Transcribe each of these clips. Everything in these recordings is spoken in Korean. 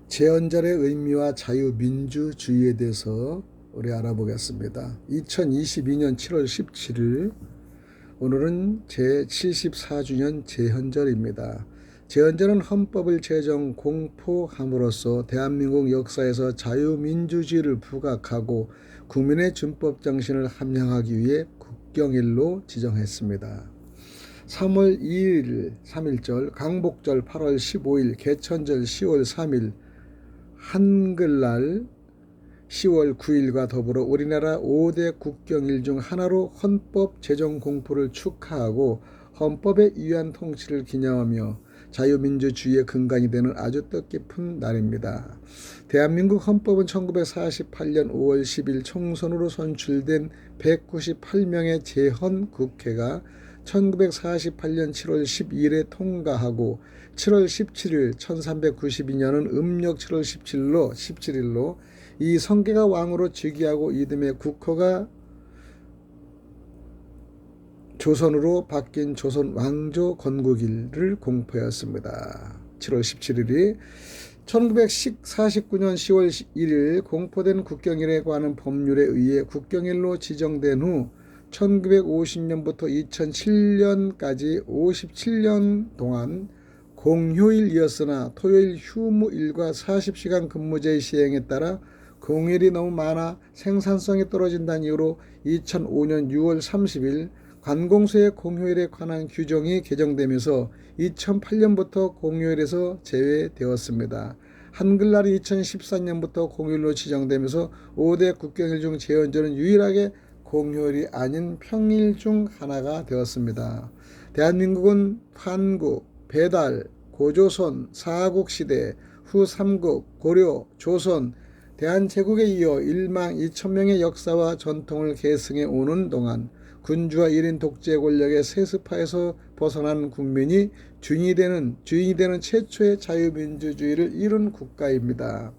제헌절의 의미와 자유민주주의에 대해서 우리 알아보겠습니다. 2022년 7월 17일 오늘은 제74주년 제헌절입니다. 제헌절은 헌법을 제정 공포함으로써 대한민국 역사에서 자유민주주의를 부각하고 국민의 준법 정신을 함양하기 위해 국경일로 지정했습니다. 3월 2일 3일절, 강복절 8월 15일, 개천절 10월 3일, 한글날 10월 9일과 더불어 우리나라 5대 국경일 중 하나로 헌법 제정 공포를 축하하고 헌법에 의한 통치를 기념하며 자유민주주의의 근간이 되는 아주 뜻깊은 날입니다. 대한민국 헌법은 1948년 5월 10일 총선으로 선출된 198명의 제헌 국회가 1948년 7월 12일에 통과하고 7월 17일 1392년은 음력 7월 17일로 이 성계가 왕으로 즉위하고 이듬해 국호가 조선으로 바뀐 조선 왕조 건국일을 공포했습니다. 7월 17일이 1949년 10월 1일 공포된 국경일에 관한 법률에 의해 국경일로 지정된 후 1950년부터 2007년까지 57년 동안 공휴일이었으나 토요일 휴무일과 40시간 근무제의 시행에 따라 공휴일이 너무 많아 생산성이 떨어진다는 이유로 2005년 6월 30일 관공서의 공휴일에 관한 규정이 개정되면서 2008년부터 공휴일에서 제외되었습니다. 한글날이 2014년부터 공휴일로 지정되면서 5대 국경일 중 제헌절은 유일하게 공휴일이 아닌 평일 중 하나가 되었습니다. 대한민국은 판국, 배달, 고조선, 사국시대, 후 삼국, 고려, 조선, 대한제국에 이어 1만 2천명의 역사와 전통을 계승해 오는 동안 군주와 1인 독재 권력의 세습하에서 벗어난 국민이 주인이 되는 최초의 자유민주주의를 이룬 국가입니다.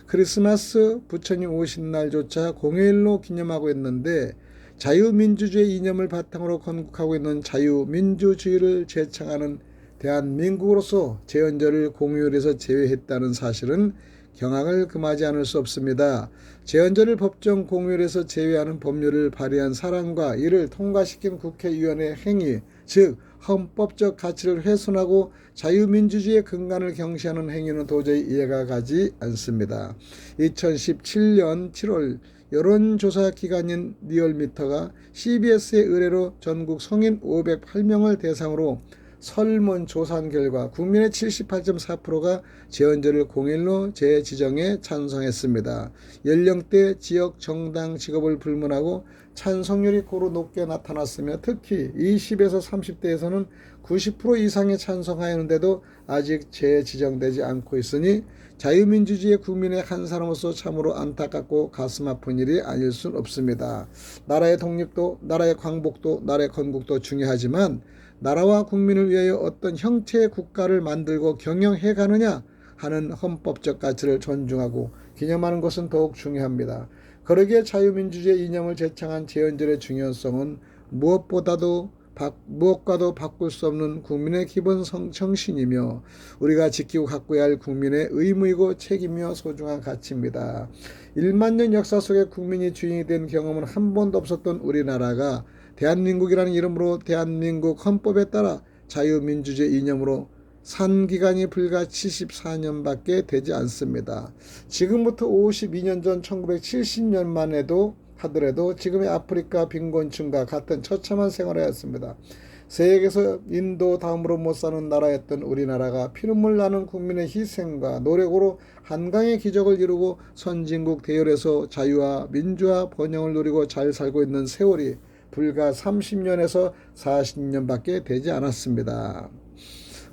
크리스마스, 부처님 오신 날조차 공휴일로 기념하고 있는데 자유민주주의 이념을 바탕으로 건국하고 있는 자유민주주의를 제창하는 대한민국으로서 제헌절을 공휴일에서 제외했다는 사실은 경악을 금하지 않을 수 없습니다. 제헌절을 법정 공휴일에서 제외하는 법률을 발의한 사람과 이를 통과시킨 국회의원의 행위, 즉 헌법적 가치를 훼손하고 자유민주주의의 근간을 경시하는 행위는 도저히 이해가 가지 않습니다. 2017년 7월 여론조사 기관인 리얼미터가 CBS의 의뢰로 전국 성인 508명을 대상으로 설문조사한 결과 국민의 78.4%가 제헌절을 공휴일로 재지정에 찬성했습니다. 연령대, 지역, 정당, 직업을 불문하고 찬성률이 고루 높게 나타났으며 특히 20에서 30대에서는 90% 이상이 찬성하였는데도 아직 재지정되지 않고 있으니 자유민주주의 국민의 한 사람으로서 참으로 안타깝고 가슴 아픈 일이 아닐 순 없습니다. 나라의 독립도, 나라의 광복도, 나라의 건국도 중요하지만 나라와 국민을 위하여 어떤 형태의 국가를 만들고 경영해 가느냐 하는 헌법적 가치를 존중하고 기념하는 것은 더욱 중요합니다. 그러기에 자유민주주의 이념을 제창한 제헌절의 중요성은 무엇과도 바꿀 수 없는 국민의 기본 정신이며 우리가 지키고 가꿔야 할 국민의 의무이고 책임이며 소중한 가치입니다. 1만 년 역사 속에 국민이 주인이 된 경험은 한 번도 없었던 우리나라가 대한민국이라는 이름으로 대한민국 헌법에 따라 자유민주주의 이념으로 산 기간이 불과 74년밖에 되지 않습니다. 지금부터 52년 전 1970년만 하더라도 지금의 아프리카 빈곤층과 같은 처참한 생활을 했습니다. 세계에서 인도 다음으로 못 사는 나라였던 우리나라가 피눈물 나는 국민의 희생과 노력으로 한강의 기적을 이루고 선진국 대열에서 자유와 민주화 번영을 누리고 잘 살고 있는 세월이 불과 30년에서 40년밖에 되지 않았습니다.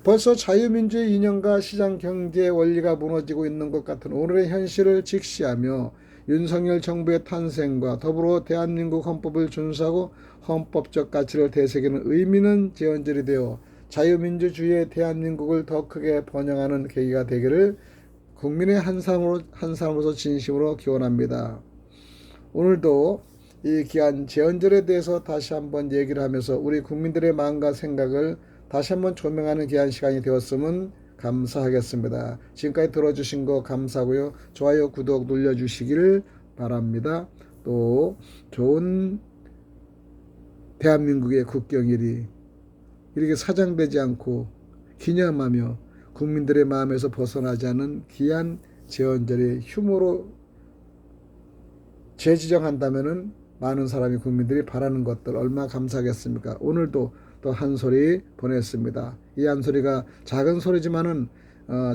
벌써 자유민주의 이념과 시장 경제의 원리가 무너지고 있는 것 같은 오늘의 현실을 직시하며 윤석열 정부의 탄생과 더불어 대한민국 헌법을 준수하고 헌법적 가치를 되새기는 의미는 제헌절이 되어 자유민주주의의 대한민국을 더 크게 번영하는 계기가 되기를 국민의 한 사람으로서 진심으로 기원합니다. 오늘도 이 귀한 제헌절에 대해서 다시 한번 얘기를 하면서 우리 국민들의 마음과 생각을 다시 한번 조명하는 귀한 시간이 되었으면 감사하겠습니다. 지금까지 들어주신 거 감사하고요. 좋아요, 구독 눌러주시기를 바랍니다. 또 좋은 대한민국의 국경일이 이렇게 사장되지 않고 기념하며 국민들의 마음에서 벗어나지 않은 귀한 제헌절의 휴무로 재지정한다면은 많은 사람이 국민들이 바라는 것들 얼마나 감사하겠습니까? 오늘도 또 한 소리 보냈습니다. 이 한 소리가 작은 소리지만은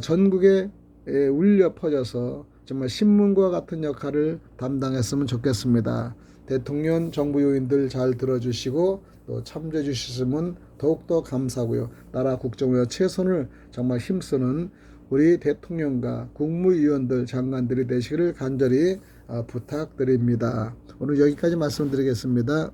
전국에 울려 퍼져서 정말 신문과 같은 역할을 담당했으면 좋겠습니다. 대통령 정부 요인들 잘 들어주시고 또 참조해 주셨으면 더욱더 감사하고요. 나라 국정에 최선을 정말 힘쓰는 우리 대통령과 국무위원들 장관들이 되시기를 간절히 부탁드립니다. 오늘 여기까지 말씀드리겠습니다.